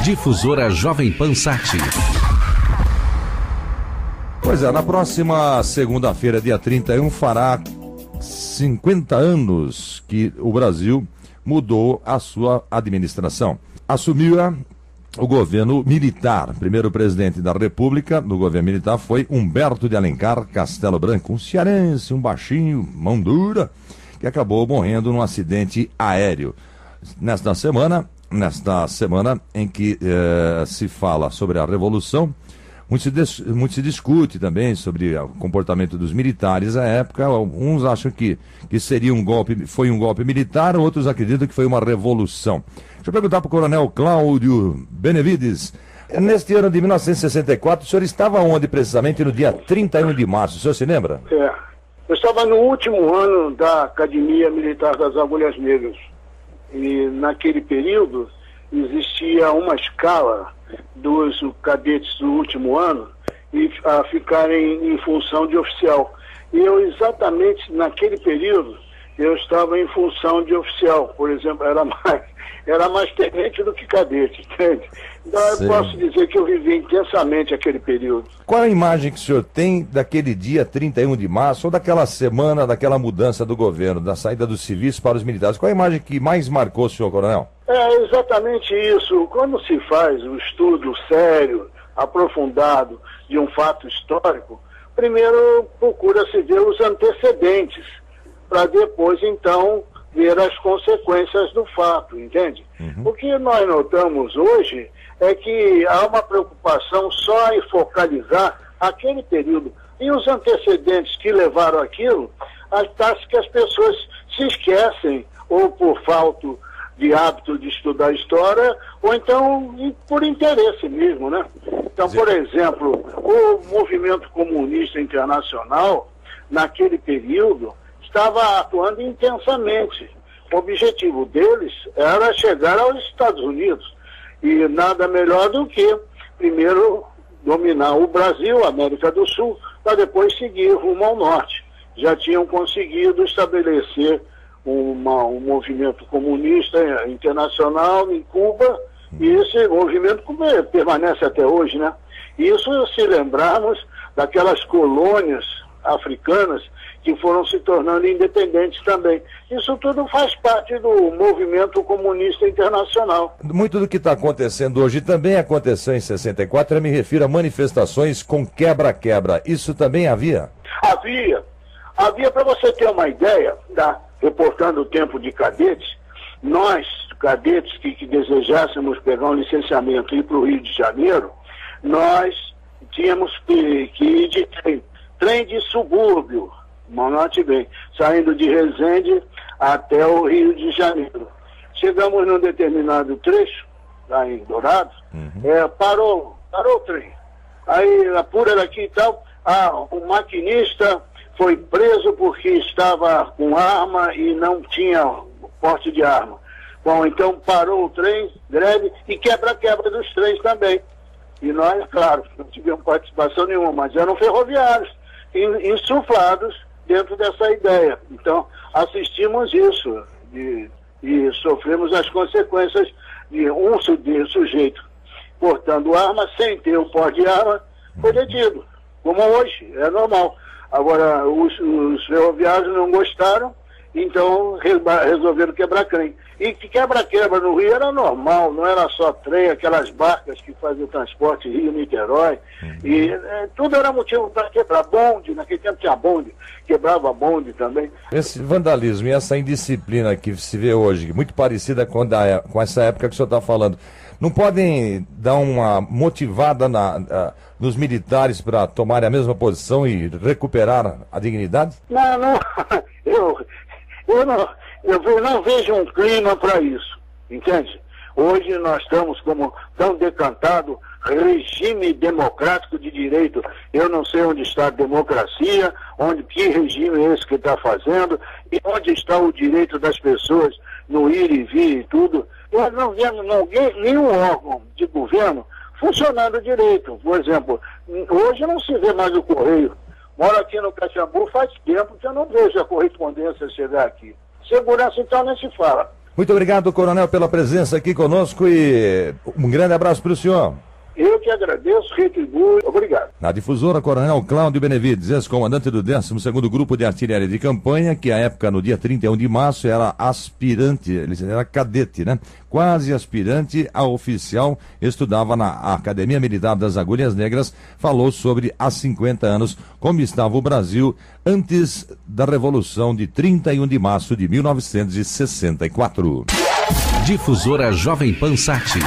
Difusora Jovem Pan Sat. Pois é, na próxima segunda-feira, dia 31, fará 50 anos que o Brasil mudou a sua administração. Assumiu o governo militar. O primeiro presidente da República do governo militar foi Humberto de Alencar Castelo Branco, um cearense, um baixinho, mão dura, que acabou morrendo num acidente aéreo. Nesta semana em que se fala sobre a Revolução, muito se discute também sobre o comportamento dos militares à época. Uns acham que seria foi um golpe militar, outros acreditam que foi uma revolução. Deixa eu perguntar para o coronel Cláudio Benevides. Neste ano de 1964, o senhor estava onde precisamente no dia 31 de março? O senhor se lembra? Eu estava no último ano da Academia Militar das Agulhas Negras. E naquele período existia uma escala dos cadetes do último ano e a ficarem em função de oficial. E eu exatamente naquele período eu estava em função de oficial, por exemplo, era mais tenente do que cadete, entende? Então eu posso dizer que eu vivi intensamente aquele período. Qual a imagem que o senhor tem daquele dia 31 de março, ou daquela semana, daquela mudança do governo, da saída dos civis para os militares? Qual a imagem que mais marcou o senhor, coronel? É exatamente isso. Quando se faz um estudo sério, aprofundado de um fato histórico, primeiro procura-se ver os antecedentes, para depois, então, ver as consequências do fato, entende? O que nós notamos hoje é que há uma preocupação só em focalizar aquele período. E os antecedentes que levaram aquilo, acho que as pessoas se esquecem, ou por falta de hábito de estudar história, ou então por interesse mesmo, né? Então, por exemplo, o movimento comunista internacional, naquele período, estava atuando intensamente. O objetivo deles era chegar aos Estados Unidos. E nada melhor do que, primeiro, dominar o Brasil, a América do Sul, para depois seguir rumo ao norte. Já tinham conseguido estabelecer um movimento comunista internacional em Cuba, e esse movimento permanece até hoje, né? Isso se lembrarmos daquelas colônias africanas que foram se tornando independentes também. Isso tudo faz parte do movimento comunista internacional. Muito do que está acontecendo hoje também aconteceu em 64, eu me refiro a manifestações com quebra-quebra. Isso também havia? Havia, para você ter uma ideia, reportando o tempo de cadetes, nós, cadetes que desejássemos pegar um licenciamento e ir para o Rio de Janeiro, nós tínhamos que ir de trem de subúrbio, note bem, saindo de Resende até o Rio de Janeiro. Chegamos num determinado trecho, lá em Dourados, parou o trem. Aí, apura daqui e tal, o maquinista foi preso porque estava com arma e não tinha porte de arma. Bom, então parou o trem, greve, e quebra-quebra dos trens também. E nós, claro, não tivemos participação nenhuma, mas eram ferroviários, insuflados dentro dessa ideia. Então, assistimos isso e sofremos as consequências de um sujeito portando arma, sem ter o porte de arma, foi detido, como hoje, é normal. Agora, os ferroviários não gostaram, então resolveram quebrar trem. E que quebra-quebra no Rio era normal, não era só trem, aquelas barcas que faziam o transporte Rio-Niterói. E tudo era motivo para quebrar. Bonde, naquele tempo tinha bonde, quebrava bonde também. Esse vandalismo e essa indisciplina que se vê hoje, muito parecida com essa época que o senhor está falando, não podem dar uma motivada nos militares para tomarem a mesma posição e recuperar a dignidade? Não, eu não vejo um clima para isso, entende? Hoje nós estamos como tão decantado regime democrático de direito. Eu não sei onde está a democracia, que regime é esse que está fazendo, e onde está o direito das pessoas no ir e vir e tudo. Nós não vemos nenhum órgão de governo funcionando direito. Por exemplo, hoje não se vê mais o Correio. Moro aqui no Caxambu faz tempo que eu não vejo a correspondência chegar aqui. Segurança, então, nem se fala. Muito obrigado, coronel, pela presença aqui conosco e um grande abraço para o senhor. Eu que agradeço, retribuo. Obrigado. Na difusora, coronel Cláudio Benevides, ex-comandante do 12º Grupo de Artilharia de Campanha, que à época, no dia 31 de março, era aspirante, ele era cadete, né? Quase aspirante a oficial, estudava na Academia Militar das Agulhas Negras, falou sobre há 50 anos como estava o Brasil antes da Revolução de 31 de março de 1964. Difusora Jovem Pan Sat.